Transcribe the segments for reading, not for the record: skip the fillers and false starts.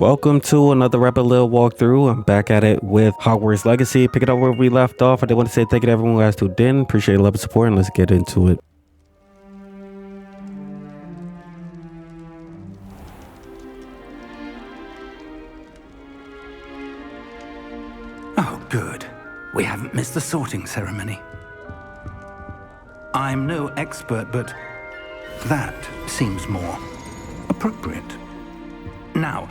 Welcome to another Revelio walkthrough. I'm back at it with Hogwarts Legacy. Pick it up where we left off. I did want to say thank you to everyone who has tuned in. Appreciate your love and support, and let's get into it. Oh, good. We haven't missed the sorting ceremony. I'm no expert, but that seems more appropriate. Now,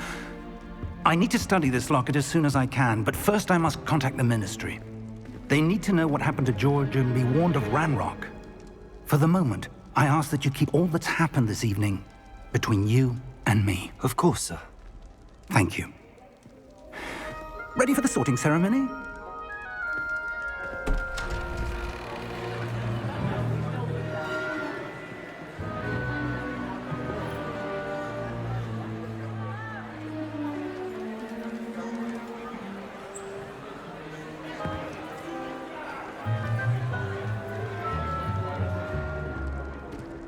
I need to study this locket as soon as I can, but first I must contact the Ministry. They need to know what happened to George and be warned of Ranrock. For the moment, I ask that you keep all that's happened this evening between you and me. Of course, sir. Thank you. Ready for the sorting ceremony?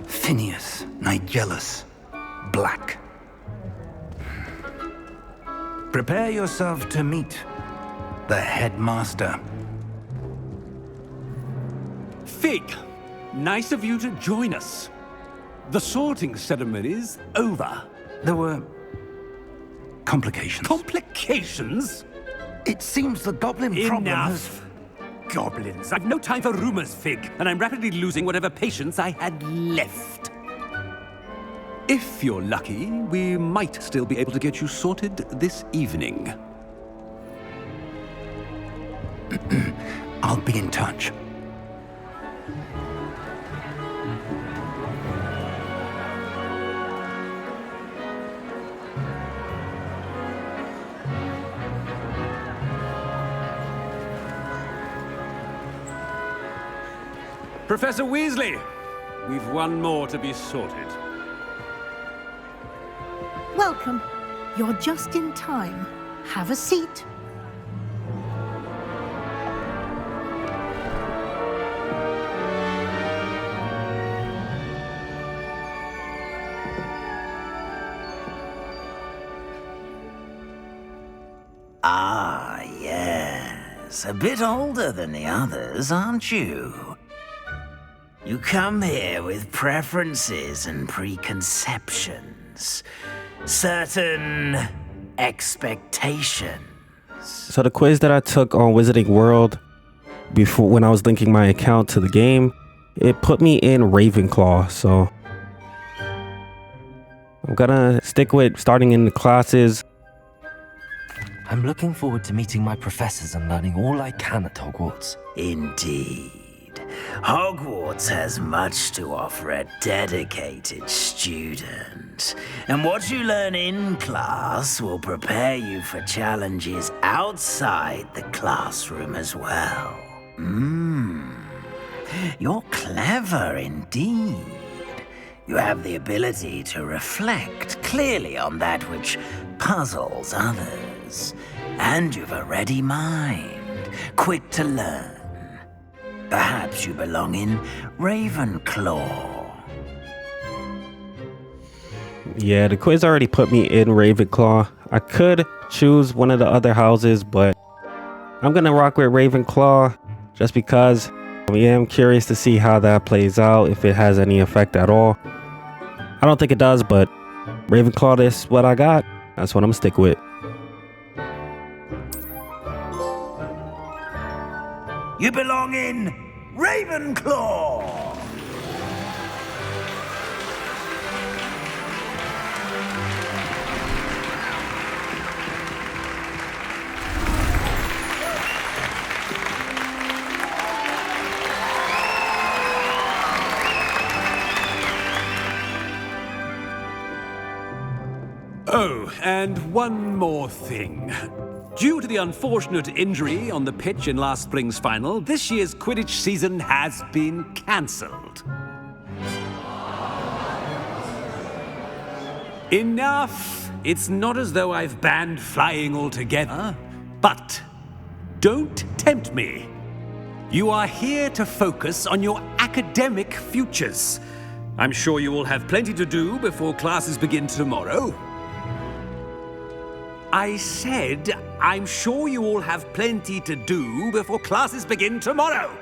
Phineas, Nigellus, Black. Prepare yourself to meet the headmaster. Fig, nice of you to join us. The sorting ceremony's over. There were complications. Complications? It seems the goblin problem has... Enough. Goblins. I've no time for rumors, Fig, and I'm rapidly losing whatever patience I had left. If you're lucky, we might still be able to get you sorted this evening. I'll be in touch. Professor Weasley, we've one more to be sorted. Welcome. You're just in time. Have a seat. Ah, yes. A bit older than the others, aren't you? You come here with preferences and preconceptions. Certain expectations. So the quiz that I took on Wizarding World before, when I was linking my account to the game, it put me in Ravenclaw. So I'm gonna stick with starting in the classes. I'm looking forward to meeting my professors and learning all I can at Hogwarts. Indeed. Hogwarts has much to offer a dedicated student. And what you learn in class will prepare you for challenges outside the classroom as well. You're clever indeed. You have the ability to reflect clearly on that which puzzles others. And you've a ready mind, quick to learn. Perhaps you belong in Ravenclaw. Yeah, the quiz already put me in Ravenclaw. I could choose one of the other houses, but I'm gonna rock with Ravenclaw just because I am curious to see how that plays out, if it has any effect at all. I don't think it does, but Ravenclaw is what I got. That's what I'm gonna stick with. You belong in Ravenclaw! Oh, and one more thing. Due to the unfortunate injury on the pitch in last spring's final, this year's Quidditch season has been cancelled. Enough! It's not as though I've banned flying altogether, but don't tempt me. You are here to focus on your academic futures. I'm sure you will have plenty to do before classes begin tomorrow. I said I'm sure you all have plenty to do before classes begin tomorrow.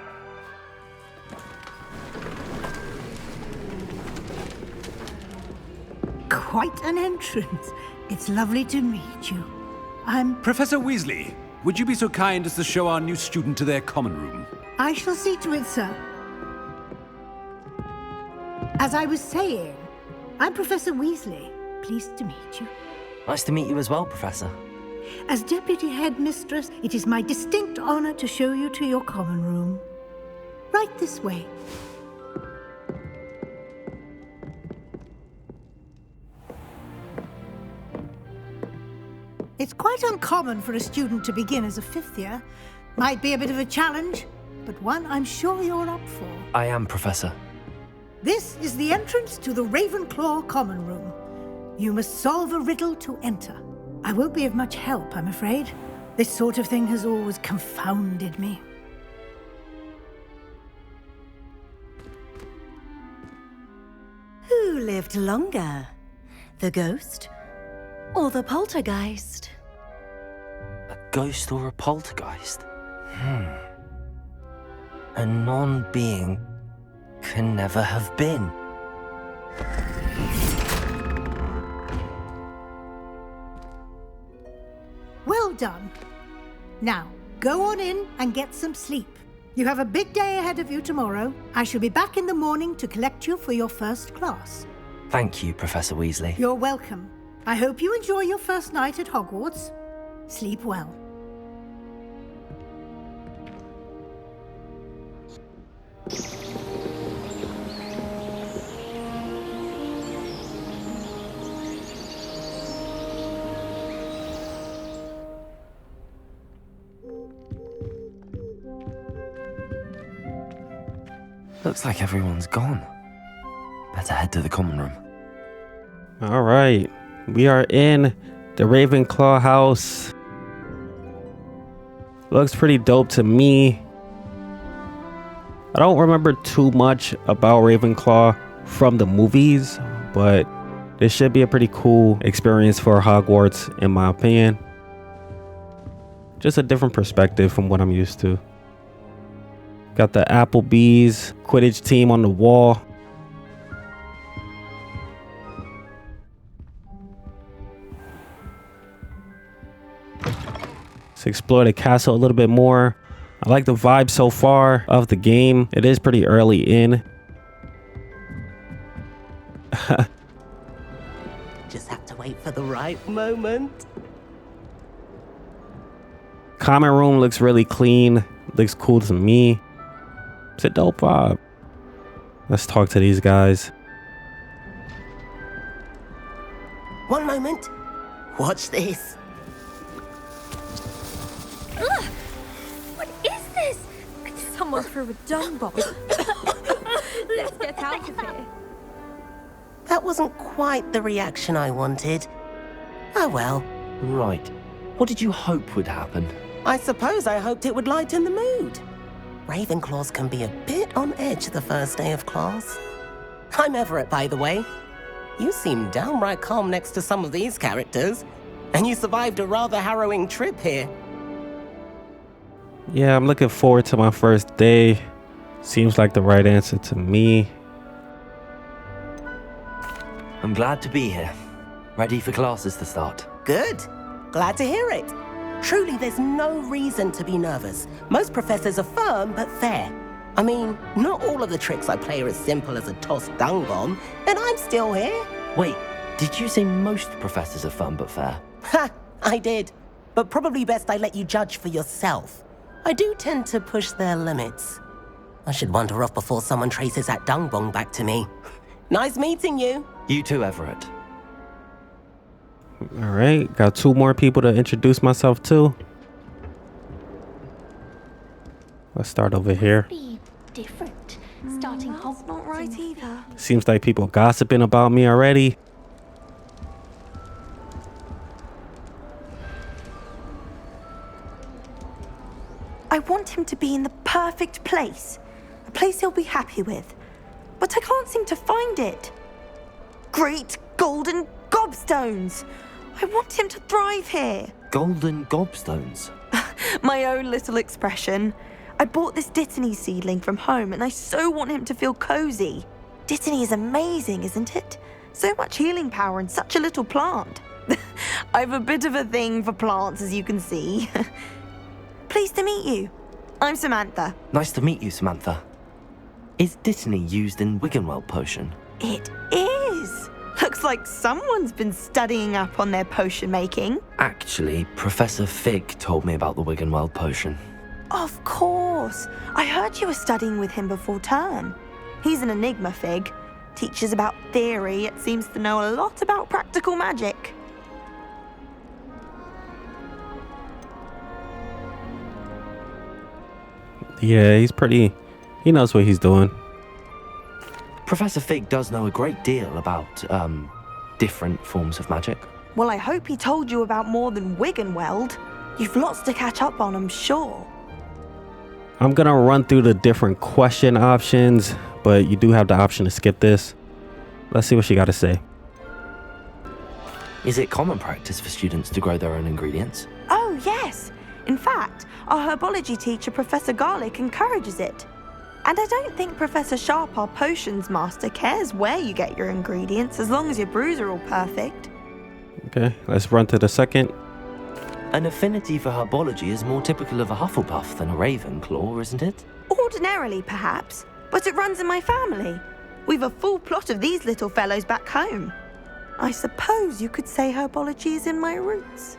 Quite an entrance. It's lovely to meet you. Professor Weasley, would you be so kind as to show our new student to their common room? I shall see to it, sir. As I was saying, I'm Professor Weasley. Pleased to meet you. Nice to meet you as well, Professor. As Deputy Headmistress, it is my distinct honor to show you to your common room. Right this way. It's quite uncommon for a student to begin as a fifth year. Might be a bit of a challenge, but one I'm sure you're up for. I am, Professor. This is the entrance to the Ravenclaw Common Room. You must solve a riddle to enter. I won't be of much help, I'm afraid. This sort of thing has always confounded me. Who lived longer? The ghost or the poltergeist? A ghost or a poltergeist? A non-being can never have been. Well done. Now, go on in and get some sleep. You have a big day ahead of you tomorrow. I shall be back in the morning to collect you for your first class. Thank you, Professor Weasley. You're welcome. I hope you enjoy your first night at Hogwarts. Sleep well. Looks like everyone's gone. Better head to the common room. All right, we are in the Ravenclaw house. Looks pretty dope to me. I don't remember too much about Ravenclaw from the movies, but this should be a pretty cool experience for Hogwarts, in my opinion. Just a different perspective from what I'm used to. Got the Applebee's Quidditch team on the wall. Let's explore the castle a little bit more. I like the vibe so far of the game. It is pretty early in. Just have to wait for the right moment. Common room looks really clean. Looks cool to me. It's a dope vibe. Let's talk to these guys. One moment. Watch this. Ugh! What is this? Someone threw a dung bomb. Let's get out of here. That wasn't quite the reaction I wanted. Oh well. Right. What did you hope would happen? I suppose I hoped it would lighten the mood. Ravenclaws can be a bit on edge the first day of class. I'm Everett, by the way. You seem downright calm next to some of these characters, and you survived a rather harrowing trip here. Yeah, I'm looking forward to my first day. Seems like the right answer to me. I'm glad to be here. Ready for classes to start. Good. Glad to hear it. Truly, there's no reason to be nervous. Most professors are firm but fair. I mean, not all of the tricks I play are as simple as a tossed dung bomb, and I'm still here. Wait, did you say most professors are fun but fair? Ha! I did. But probably best I let you judge for yourself. I do tend to push their limits. I should wander off before someone traces that dung bomb back to me. Nice meeting you. You too, Everett. All right, got two more people to introduce myself to. Let's start over here. Be different. Starting Hogwarts not right either. Seems like people gossiping about me already. I want him to be in the perfect place. A place he'll be happy with. But I can't seem to find it. Great golden gobstones! I want him to thrive here. Golden gobstones. My own little expression. I bought this Dittany seedling from home and I so want him to feel cozy. Dittany is amazing, isn't it? So much healing power in such a little plant. I've a bit of a thing for plants, as you can see. Pleased to meet you. I'm Samantha. Nice to meet you, Samantha. Is Dittany used in Wiggenweld potion? It is. Looks like someone's been studying up on their potion making. Actually, Professor Fig told me about the Wiggenweld potion. Of course. I heard you were studying with him before term. He's an enigma, Fig. Teaches about theory, yet seems to know a lot about practical magic. Yeah, he knows what he's doing. Professor Fig does know a great deal about, different forms of magic. Well, I hope he told you about more than Wiggenweld. You've lots to catch up on, I'm sure. I'm gonna run through the different question options, but you do have the option to skip this. Let's see what she got to say. Is it common practice for students to grow their own ingredients? Oh, yes. In fact, our herbology teacher, Professor Garlick, encourages it. And I don't think Professor Sharp, our potions master, cares where you get your ingredients, as long as your brews are all perfect. Okay, let's run to the second. An affinity for herbology is more typical of a Hufflepuff than a Ravenclaw, isn't it? Ordinarily, perhaps, but it runs in my family. We've a full plot of these little fellows back home. I suppose you could say herbology is in my roots.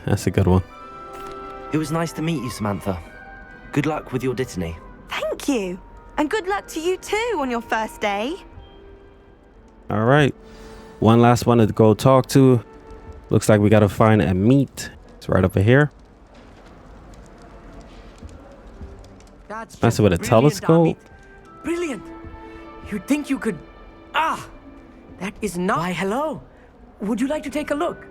That's a good one. It was nice to meet you, Samantha. Good luck with your Dittany. Thank you. And good luck to you too on your first day. All right. One last one to go talk to. Looks like we got to find a meet. It's right over here. That's with a telescope. Amit. Brilliant. You'd think you could... Ah! That is not... Why, hello. Would you like to take a look?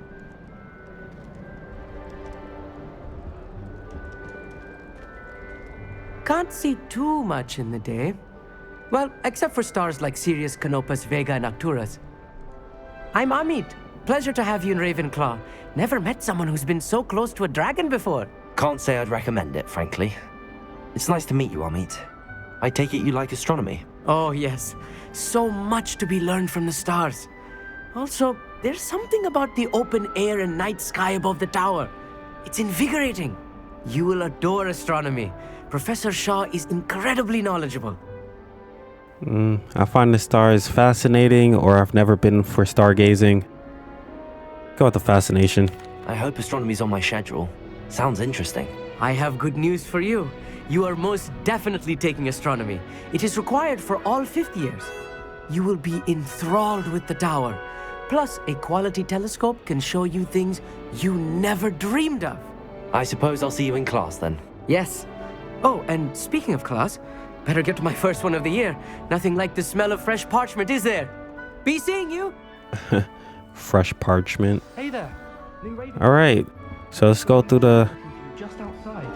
Can't see too much in the day. Well, except for stars like Sirius, Canopus, Vega, and Arcturus. I'm Amit. Pleasure to have you in Ravenclaw. Never met someone who's been so close to a dragon before. Can't say I'd recommend it, frankly. It's nice to meet you, Amit. I take it you like astronomy. Oh, yes. So much to be learned from the stars. Also, there's something about the open air and night sky above the tower. It's invigorating. You will adore astronomy. Professor Shaw is incredibly knowledgeable. I find the stars fascinating, or I've never been for stargazing. Go with the fascination. I hope astronomy's on my schedule. Sounds interesting. I have good news for you. You are most definitely taking astronomy. It is required for all 5th years. You will be enthralled with the tower. Plus, a quality telescope can show you things you never dreamed of. I suppose I'll see you in class then. Yes. Oh, and speaking of class, better get to my first one of the year. Nothing like the smell of fresh parchment, is there? Be seeing you. Fresh parchment. Hey there. All right. So let's go through the... Just outside.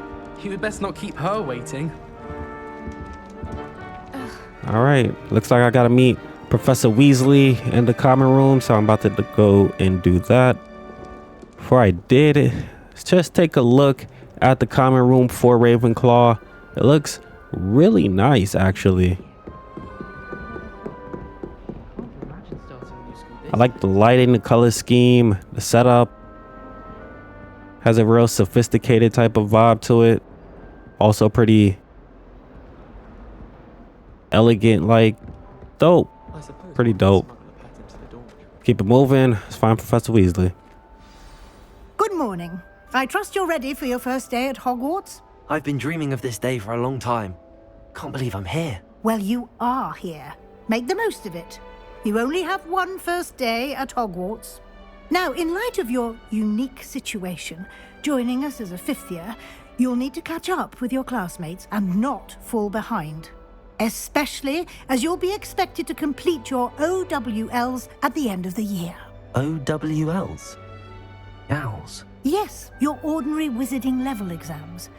You'd best not keep her waiting. All right. Looks like I got to meet Professor Weasley in the common room. So I'm about to go and do that. Before I did, let's just take a look at the common room for Ravenclaw. It looks really nice, actually. I like the lighting, the color scheme, the setup. Has a real sophisticated type of vibe to it. Also pretty elegant, like dope. Pretty dope. Keep it moving. Let's find Professor Weasley. Good morning. I trust you're ready for your first day at Hogwarts? I've been dreaming of this day for a long time. Can't believe I'm here. Well, you are here. Make the most of it. You only have one first day at Hogwarts. Now, in light of your unique situation, joining us as a 5th year, you'll need to catch up with your classmates and not fall behind. Especially as you'll be expected to complete your OWLs at the end of the year. OWLs? Owls? Yes, your ordinary wizarding level exams.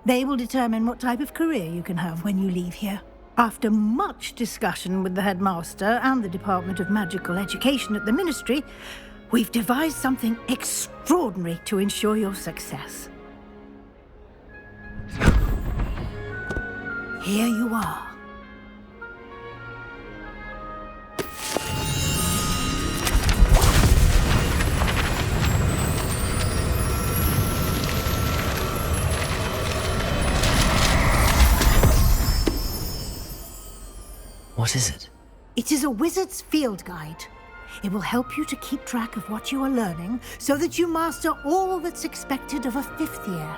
They will determine what type of career you can have when you leave here. After much discussion with the headmaster and the Department of Magical Education at the Ministry, We've devised something extraordinary to ensure your success. Here you are. What is it? It is a wizard's field guide. It will help you to keep track of what you are learning so that you master all that's expected of a 5th year.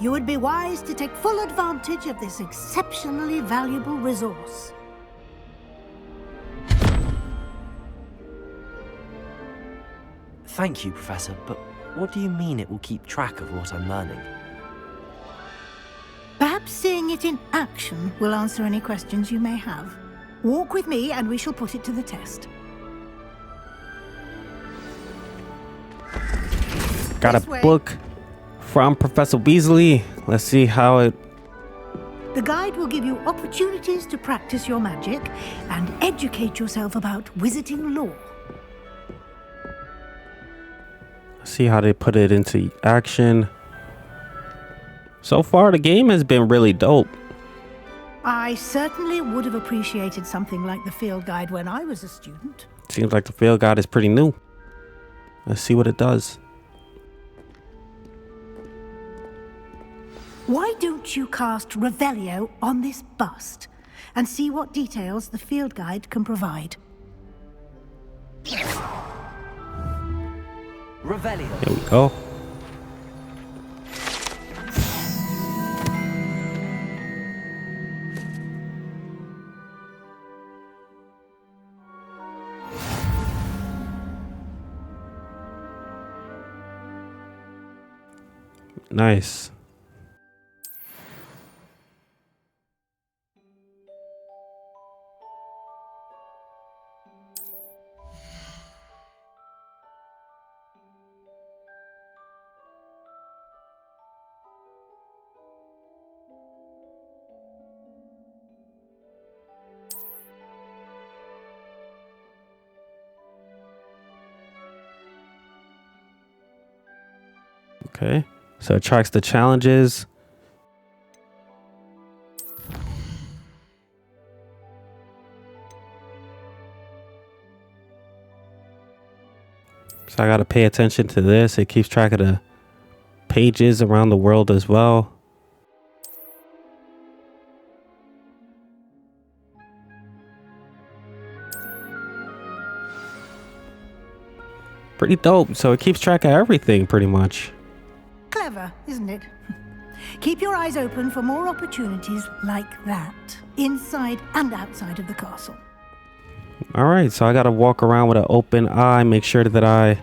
You would be wise to take full advantage of this exceptionally valuable resource. Thank you, Professor, but what do you mean it will keep track of what I'm learning? Perhaps seeing it in action will answer any questions you may have. Walk with me and we shall put it to the test. Got a book from Professor Weasley. Let's see how it... The guide will give you opportunities to practice your magic and educate yourself about wizarding lore. See how they put it into action. So far, the game has been really dope. I certainly would have appreciated something like the field guide when I was a student. Seems like the field guide is pretty new. Let's see what it does. Why don't you cast Revelio on this bust and see what details the field guide can provide? Revelio. Here we go. Nice. Okay, so it tracks the challenges. So I got to pay attention to this. It keeps track of the pages around the world as well. Pretty dope. So it keeps track of everything pretty much. Clever, isn't it? Keep your eyes open for more opportunities like that, inside and outside of the castle. All right, so I got to walk around with an open eye, make sure that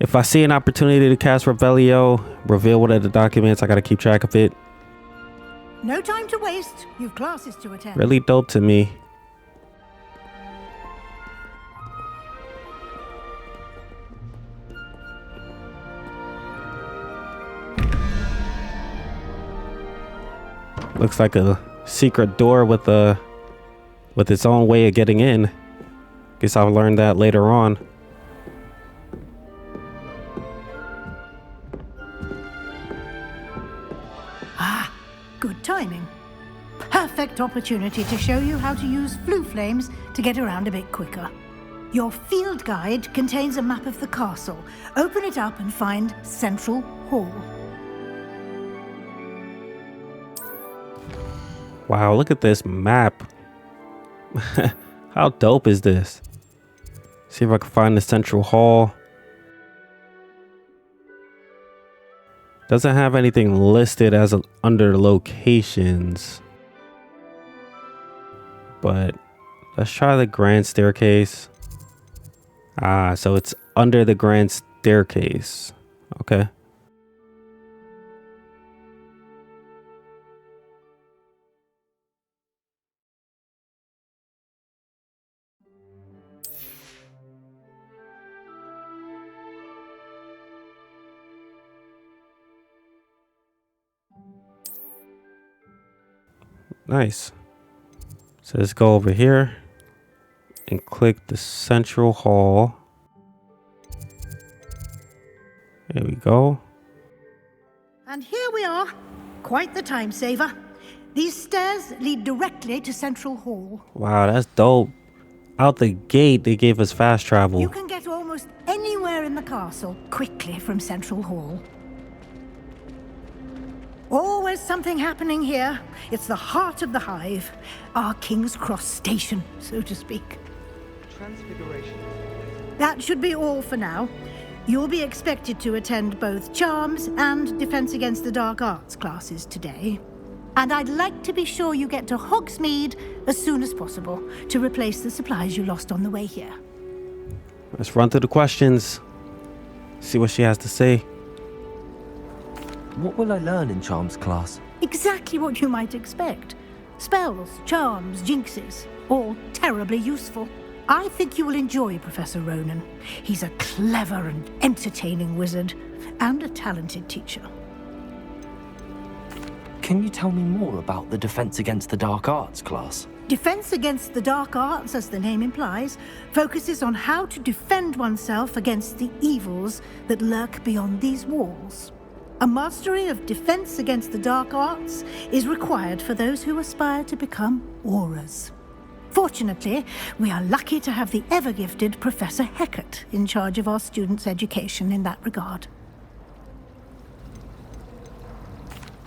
if I see an opportunity to cast Revelio, reveal one of the documents, I got to keep track of it. No time to waste. You've classes to attend. Really dope to me. Looks like a secret door with its own way of getting in. Guess I'll learn that later on. Ah, good timing. Perfect opportunity to show you how to use flue flames to get around a bit quicker. Your field guide contains a map of the castle. Open it up and find Central Hall. Wow, look at this map. How dope is this? See if I can find the Central Hall. Doesn't have anything listed as under locations. But let's try the Grand Staircase. Ah, so it's under the Grand Staircase. Okay. Nice. So let's go over here and click the Central Hall. There we go. And here we are. Quite the time saver. These stairs lead directly to Central Hall. Wow, that's dope. Out the gate, they gave us fast travel. You can get almost anywhere in the castle quickly from Central Hall. Always something happening here. It's the heart of the hive. Our King's Cross station, so to speak. Transfiguration. That should be all for now. You'll be expected to attend both Charms and Defense Against the Dark Arts classes today. And I'd like to be sure you get to Hogsmeade as soon as possible to replace the supplies you lost on the way here. Let's run through the questions. See what she has to say. What will I learn in Charms class? Exactly what you might expect. Spells, charms, jinxes, all terribly useful. I think you will enjoy Professor Ronan. He's a clever and entertaining wizard, and a talented teacher. Can you tell me more about the Defense Against the Dark Arts class? Defense Against the Dark Arts, as the name implies, focuses on how to defend oneself against the evils that lurk beyond these walls. A mastery of Defense Against the Dark Arts is required for those who aspire to become auras. Fortunately, we are lucky to have the ever-gifted Professor Hecat in charge of our students' education in that regard.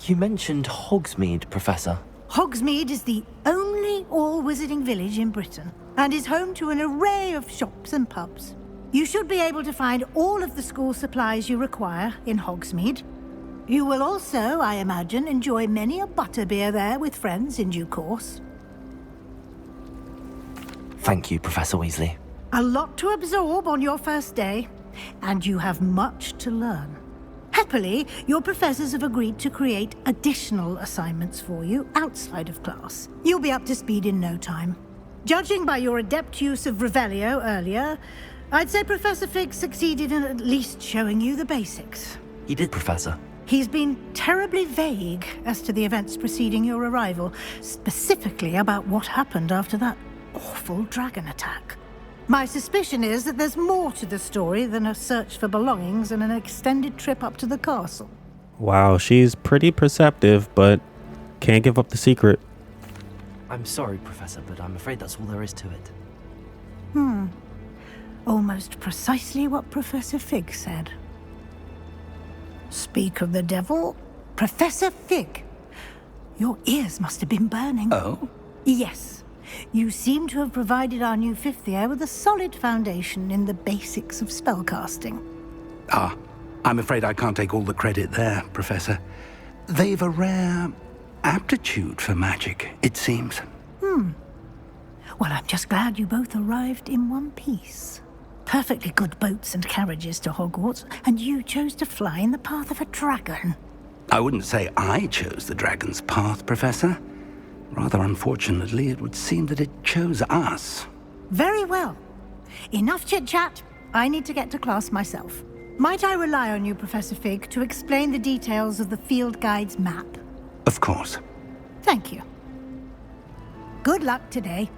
You mentioned Hogsmeade, Professor. Hogsmeade is the only all-wizarding village in Britain and is home to an array of shops and pubs. You should be able to find all of the school supplies you require in Hogsmeade. You will also, I imagine, enjoy many a butterbeer there with friends in due course. Thank you, Professor Weasley. A lot to absorb on your first day, and you have much to learn. Happily, your professors have agreed to create additional assignments for you outside of class. You'll be up to speed in no time. Judging by your adept use of Revelio earlier, I'd say Professor Fig succeeded in at least showing you the basics. He did, Professor. He's been terribly vague as to the events preceding your arrival, specifically about what happened after that awful dragon attack. My suspicion is that there's more to the story than a search for belongings and an extended trip up to the castle. Wow, she's pretty perceptive, but can't give up the secret. I'm sorry, Professor, but I'm afraid that's all there is to it. Almost precisely what Professor Fig said. Speak of the devil, Professor Fig. Your ears must have been burning. Oh? Yes. You seem to have provided our new fifth year with a solid foundation in the basics of spellcasting. Ah, I'm afraid I can't take all the credit there, Professor. They've a rare aptitude for magic, it seems. Well, I'm just glad you both arrived in one piece. Perfectly good boats and carriages to Hogwarts, and you chose to fly in the path of a dragon. I wouldn't say I chose the dragon's path, Professor. Rather unfortunately, it would seem that it chose us. Very well. Enough chit-chat. I need to get to class myself. Might I rely on you, Professor Fig, to explain the details of the field guide's map? Of course. Thank you. Good luck today.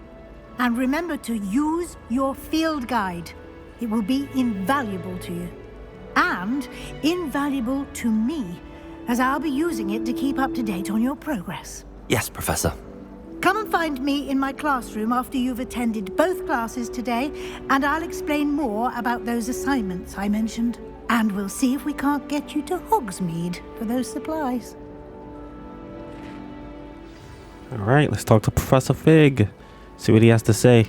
And remember to use your field guide. It will be invaluable to you. And invaluable to me, as I'll be using it to keep up to date on your progress. Yes, Professor. Come and find me in my classroom after you've attended both classes today, and I'll explain more about those assignments I mentioned. And we'll see if we can't get you to Hogsmeade for those supplies. All right, let's talk to Professor Fig. See what he has to say.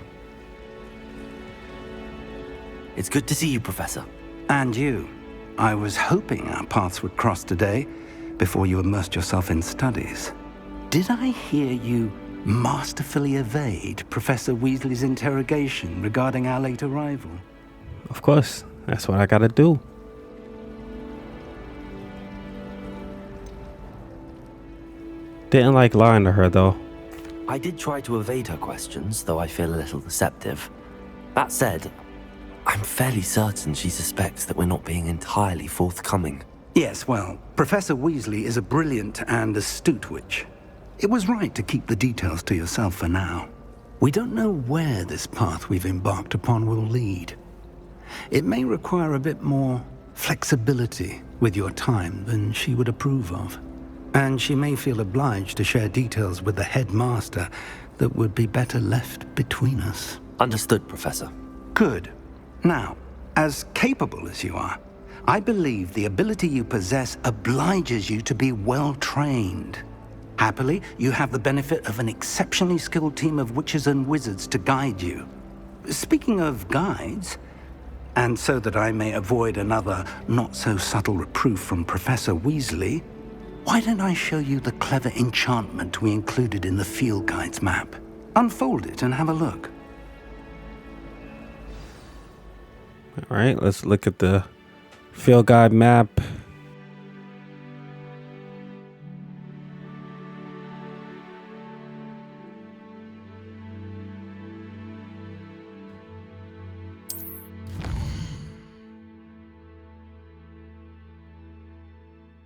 It's good to see you, Professor. And you. I was hoping our paths would cross today, before you immersed yourself in studies. Did I hear you masterfully evade Professor Weasley's interrogation regarding our late arrival? Of course, that's what I gotta do. Didn't like lying to her, though. I did try to evade her questions, though I feel a little deceptive. That said, I'm fairly certain she suspects that we're not being entirely forthcoming. Yes, well, Professor Weasley is a brilliant and astute witch. It was right to keep the details to yourself for now. We don't know where this path we've embarked upon will lead. It may require a bit more flexibility with your time than she would approve of. And she may feel obliged to share details with the headmaster that would be better left between us. Understood, Professor. Good. Now, as capable as you are, I believe the ability you possess obliges you to be well trained. Happily, you have the benefit of an exceptionally skilled team of witches and wizards to guide you. Speaking of guides, and so that I may avoid another not-so-subtle reproof from Professor Weasley, why don't I show you the clever enchantment we included in the field guide's map? Unfold it and have a look. All right, let's look at the field guide map.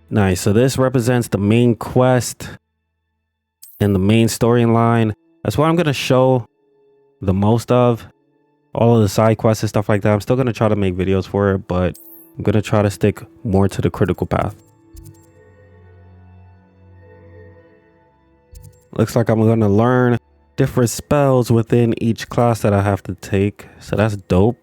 Nice. So this represents the main quest and the main storyline. That's what I'm going to show the most of. All of the side quests and stuff like that. I'm still going to try to make videos for it, but I'm going to try to stick more to the critical path. Looks like I'm going to learn different spells within each class that I have to take. So that's dope.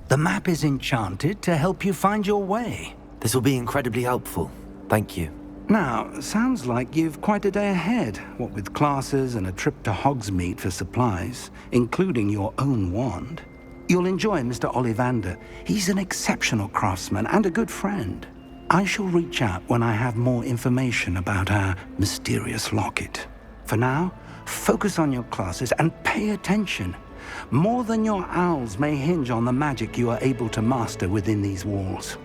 The map is enchanted to help you find your way. This will be incredibly helpful. Thank you. Now, sounds like you've quite a day ahead, what with classes and a trip to Hogsmeade for supplies, including your own wand. You'll enjoy Mr. Ollivander. He's an exceptional craftsman and a good friend. I shall reach out when I have more information about our mysterious locket. For now, focus on your classes and pay attention. More than your owls may hinge on the magic you are able to master within these walls.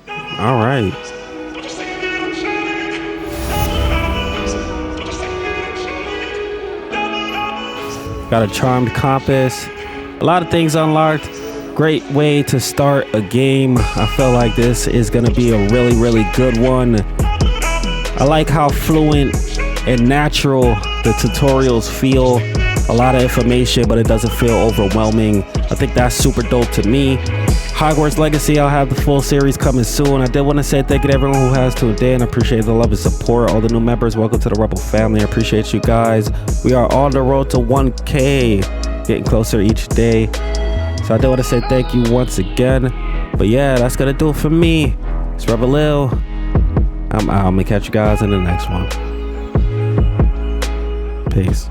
All right. Got a charmed compass. A lot of things unlocked. Great way to start a game. I feel like this is going to be a really, really good one. I like how fluent and natural the tutorials feel. A lot of information, but it doesn't feel overwhelming. I think that's super dope to me. Hogwarts Legacy, I'll have the full series coming soon. I did want to say thank you to everyone who has tuned in. I appreciate the love and support. All the new members, welcome to the Rebel family. I appreciate you guys. We are on the road to 1K, getting closer each day. So I do want to say thank you once again. But yeah, that's gonna do it for me. It's Revelio. I'm out. I'm gonna catch you guys in the next one. Peace.